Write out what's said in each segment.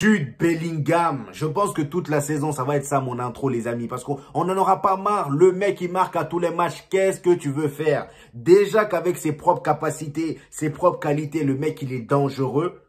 Jude Bellingham, je pense que toute la saison, ça va être ça mon intro les amis, parce qu'on n'en aura pas marre. Le mec, il marque à tous les matchs, qu'est-ce que tu veux faire? Déjà qu'avec ses propres capacités, ses propres qualités, le mec, il est dangereux.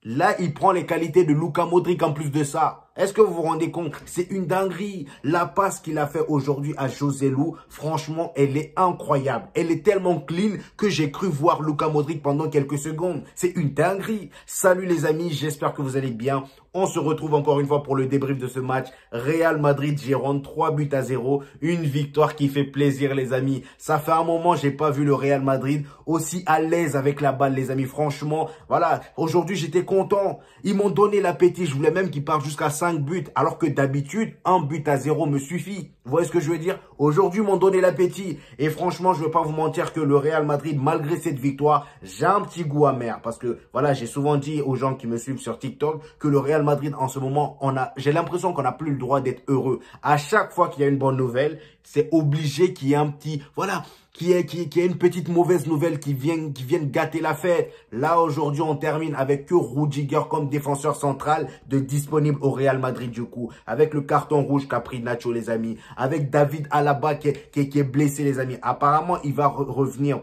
Là, il prend les qualités de Luka Modric en plus de ça. Est-ce que vous vous rendez compte? C'est une dinguerie. La passe qu'il a fait aujourd'hui à Joselu, franchement, elle est incroyable. Elle est tellement clean que j'ai cru voir Luka Modric pendant quelques secondes. C'est une dinguerie. Salut les amis, j'espère que vous allez bien. On se retrouve encore une fois pour le débrief de ce match. Real Madrid-Gérone, 3-0. Une victoire qui fait plaisir les amis. Ça fait un moment, j'ai pas vu le Real Madrid aussi à l'aise avec la balle les amis. Franchement, voilà, aujourd'hui j'étais content. Ils m'ont donné l'appétit. Je voulais même qu'ils partent jusqu'à 5 buts. Alors que d'habitude, 1-0 me suffit. Vous voyez ce que je veux dire? Aujourd'hui, ils m'ont donné l'appétit. Et franchement, je ne vais pas vous mentir que le Real Madrid, malgré cette victoire, j'ai un petit goût amer. Parce que, voilà, j'ai souvent dit aux gens qui me suivent sur TikTok que le Real Madrid, en ce moment, j'ai l'impression qu'on n'a plus le droit d'être heureux. À chaque fois qu'il y a une bonne nouvelle, c'est obligé qu'il y ait un petit, voilà, qu'il y ait une petite mauvaise nouvelle qui vienne gâter la fête. Là, aujourd'hui, on termine avec que Rudiger comme défenseur central disponible au Real Madrid du coup. Avec le carton rouge qu'a pris Nacho, les amis. Avec David Alaba qui est blessé, les amis. Apparemment, il va revenir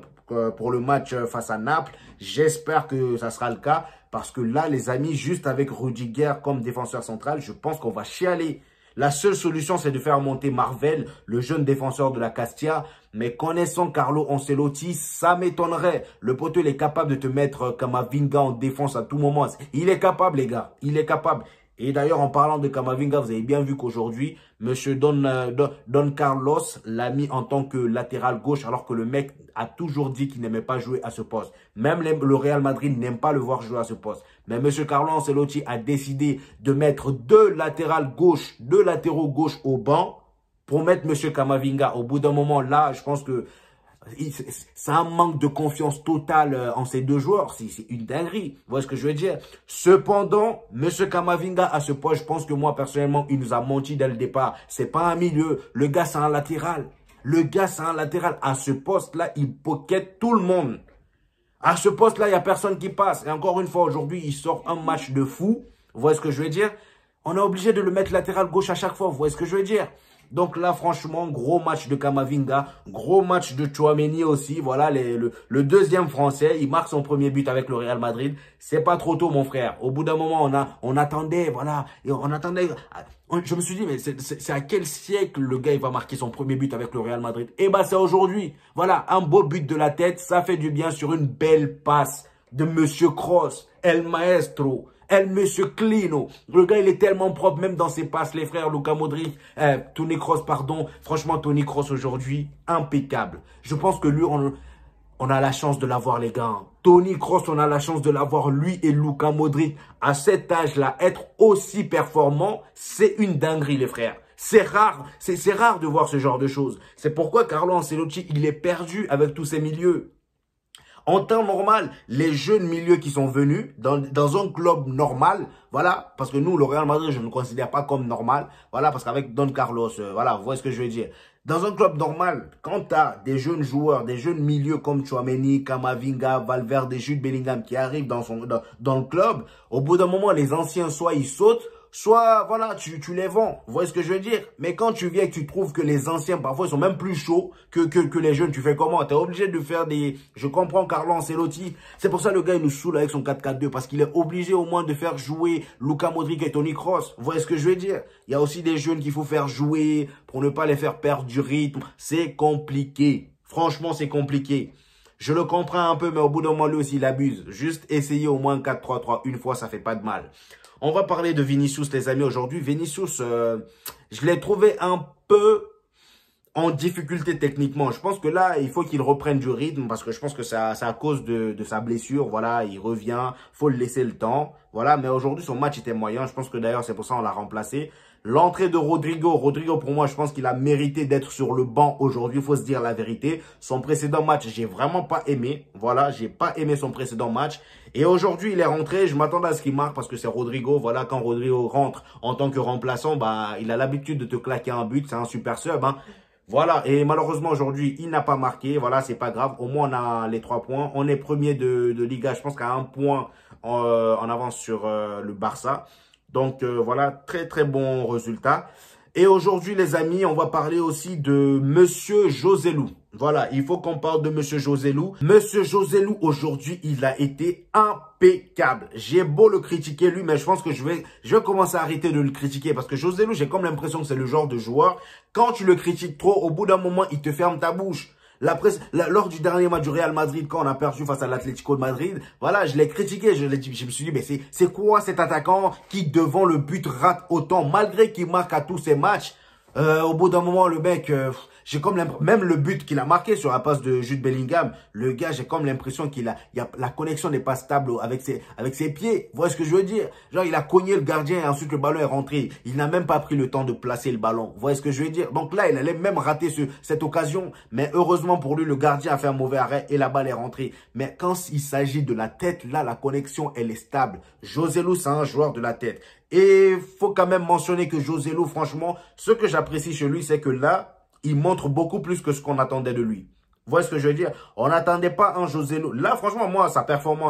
pour le match face à Naples. J'espère que ça sera le cas. Parce que là, les amis, juste avec Rudiger comme défenseur central, je pense qu'on va chialer. La seule solution, c'est de faire monter Marvel, le jeune défenseur de la Castilla. Mais connaissant Carlo Ancelotti, ça m'étonnerait. Le poteau, il est capable de te mettre Camavinga en défense à tout moment. Il est capable, les gars. Il est capable. Et d'ailleurs, en parlant de Camavinga, vous avez bien vu qu'aujourd'hui, Monsieur Don Carlos l'a mis en tant que latéral gauche, alors que le mec a toujours dit qu'il n'aimait pas jouer à ce poste. Même le Real Madrid n'aime pas le voir jouer à ce poste. Mais Monsieur Carlo Ancelotti a décidé de mettre deux latéraux gauche au banc pour mettre Monsieur Camavinga. Au bout d'un moment, là, je pense que c'est un manque de confiance totale en ces deux joueurs. C'est une dinguerie. Vous voyez ce que je veux dire? Cependant, Monsieur Camavinga, à ce point, je pense que moi, personnellement, il nous a menti dès le départ. C'est pas un milieu. Le gars, c'est un latéral. Le gars, c'est un latéral. À ce poste-là, il pocket tout le monde. À ce poste-là, il n'y a personne qui passe. Et encore une fois, aujourd'hui, il sort un match de fou. Vous voyez ce que je veux dire? On est obligé de le mettre latéral gauche à chaque fois. Vous voyez ce que je veux dire? Donc là, franchement, gros match de Camavinga, gros match de Tchouaméni aussi. Voilà, le deuxième français, il marque son premier but avec le Real Madrid. C'est pas trop tôt, mon frère. Au bout d'un moment, on attendait, voilà, et on attendait. Je me suis dit, mais c'est à quel siècle le gars il va marquer son premier but avec le Real Madrid? Eh ben, c'est aujourd'hui. Voilà, un beau but de la tête, ça fait du bien sur une belle passe de Monsieur Kroos, El Maestro. Monsieur Clino. Le gars, il est tellement propre, même dans ses passes, les frères Luka Modric, Toni Kroos, pardon. Franchement, Toni Kroos aujourd'hui, impeccable. Je pense que lui, on a la chance de l'avoir, les gars. Toni Kroos, on a la chance de l'avoir, lui et Luka Modric. À cet âge-là, être aussi performant, c'est une dinguerie, les frères. C'est rare de voir ce genre de choses. C'est pourquoi Carlo Ancelotti, il est perdu avec tous ces milieux. En temps normal, les jeunes milieux qui sont venus dans un club normal, voilà, parce que nous, le Real Madrid, je ne le considère pas comme normal, voilà, parce qu'avec Don Carlos, voilà, vous voyez ce que je veux dire. Dans un club normal, quand tu as des jeunes joueurs, des jeunes milieux comme Tchouaméni, Camavinga, Valverde, Jude Bellingham qui arrivent dans le club, au bout d'un moment, les anciens, soit ils sautent, soit, voilà, tu les vends. Vous voyez ce que je veux dire? Mais quand tu viens et que tu trouves que les anciens, parfois, ils sont même plus chauds que les jeunes, tu fais comment? Tu es obligé de faire des... Je comprends Carlo Ancelotti. C'est pour ça le gars, il nous saoule avec son 4-4-2. Parce qu'il est obligé au moins de faire jouer Luka Modric et Toni Kroos. Vous voyez ce que je veux dire? Il y a aussi des jeunes qu'il faut faire jouer pour ne pas les faire perdre du rythme. C'est compliqué. Franchement, c'est compliqué. Je le comprends un peu, mais au bout d'un moment, lui aussi, il abuse. Juste essayer au moins 4-3-3 une fois, ça fait pas de mal. On va parler de Vinicius, les amis, aujourd'hui. Vinicius, je l'ai trouvé un peu en difficulté techniquement. Je pense que là, il faut qu'il reprenne du rythme parce que je pense que c'est à cause de sa blessure. Voilà, il revient, faut le laisser le temps. Voilà, mais aujourd'hui, son match était moyen. Je pense que d'ailleurs, c'est pour ça qu'on l'a remplacé. L'entrée de Rodrigo, pour moi, je pense qu'il a mérité d'être sur le banc aujourd'hui. Il faut se dire la vérité. Son précédent match, j'ai vraiment pas aimé. Voilà, j'ai pas aimé son précédent match. Et aujourd'hui, il est rentré. Je m'attendais à ce qu'il marque parce que c'est Rodrigo. Voilà, quand Rodrigo rentre en tant que remplaçant, bah, il a l'habitude de te claquer un but. C'est un super sub, hein. Voilà, et malheureusement aujourd'hui, il n'a pas marqué. Voilà, c'est pas grave. Au moins, on a les 3 points. On est premier de Liga. Je pense qu'à un point en avance sur le Barça. Donc voilà, très très bon résultat. Et aujourd'hui, les amis, on va parler aussi de Monsieur Joselu. Voilà, il faut qu'on parle de Monsieur Joselu. Monsieur Joselu, aujourd'hui, il a été impeccable. J'ai beau le critiquer, lui, mais je pense que je vais commencer à arrêter de le critiquer. Parce que Joselu, j'ai comme l'impression que c'est le genre de joueur, quand tu le critiques trop, au bout d'un moment, il te ferme ta bouche. Lors du dernier match du Real Madrid, quand on a perdu face à l'Atlético de Madrid, voilà, je l'ai critiqué, je me suis dit, mais c'est quoi cet attaquant qui, devant le but, rate autant, malgré qu'il marque à tous ses matchs? Au bout d'un moment, le mec, j'ai comme l'impression, même le but qu'il a marqué sur la passe de Jude Bellingham, le gars, j'ai comme l'impression la connexion n'est pas stable avec ses pieds. Vous voyez ce que je veux dire? Genre, il a cogné le gardien et ensuite le ballon est rentré. Il n'a même pas pris le temps de placer le ballon. Vous voyez ce que je veux dire? Donc là, il allait même rater cette occasion. Mais heureusement pour lui, le gardien a fait un mauvais arrêt et la balle est rentrée. Mais quand il s'agit de la tête, là, la connexion, elle est stable. Joselu, c'est un joueur de la tête. Et faut quand même mentionner que Joselu, franchement, ce que j'apprécie chez lui, c'est que là, il montre beaucoup plus que ce qu'on attendait de lui. Vous voyez ce que je veux dire? On n'attendait pas un Joselu. Là, franchement, moi,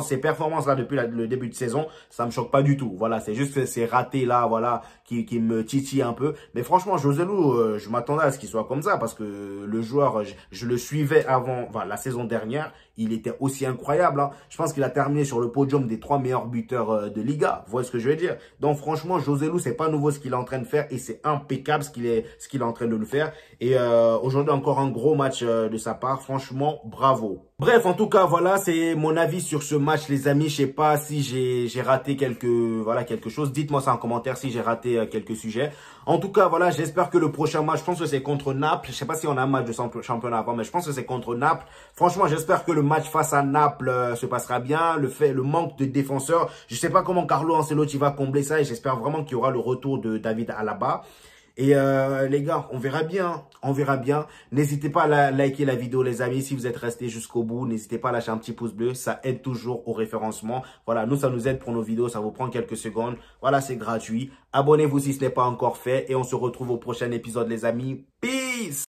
ses performances là depuis le début de saison, ça me choque pas du tout. Voilà, c'est juste ces ratés là, voilà, qui me titillent un peu. Mais franchement, Joselu, je m'attendais à ce qu'il soit comme ça parce que le joueur, je le suivais avant, enfin, la saison dernière. Il était aussi incroyable. Hein. Je pense qu'il a terminé sur le podium des 3 meilleurs buteurs de Liga. Vous voyez ce que je veux dire? Donc franchement, Joselu, c'est pas nouveau ce qu'il est en train de faire et c'est impeccable ce qu'il est en train de le faire. Et aujourd'hui, encore un gros match de sa part. Franchement, bravo. Bref, en tout cas, voilà, c'est mon avis sur ce match, les amis. Je sais pas si j'ai raté quelque chose. Dites-moi ça en commentaire si j'ai raté quelques sujets. En tout cas, voilà, j'espère que le prochain match, je pense que c'est contre Naples. Je sais pas si on a un match de championnat avant, mais je pense que c'est contre Naples. Franchement, j'espère que le match face à Naples se passera bien. Le manque de défenseurs, je sais pas comment Carlo Ancelotti va combler ça et j'espère vraiment qu'il y aura le retour de David Alaba. Et les gars, on verra bien, hein. On verra bien. N'hésitez pas à liker la vidéo, les amis. Si vous êtes restés jusqu'au bout, n'hésitez pas à lâcher un petit pouce bleu. Ça aide toujours au référencement. Voilà, nous, ça nous aide pour nos vidéos. Ça vous prend quelques secondes. Voilà, c'est gratuit. Abonnez-vous si ce n'est pas encore fait. Et on se retrouve au prochain épisode, les amis. Peace!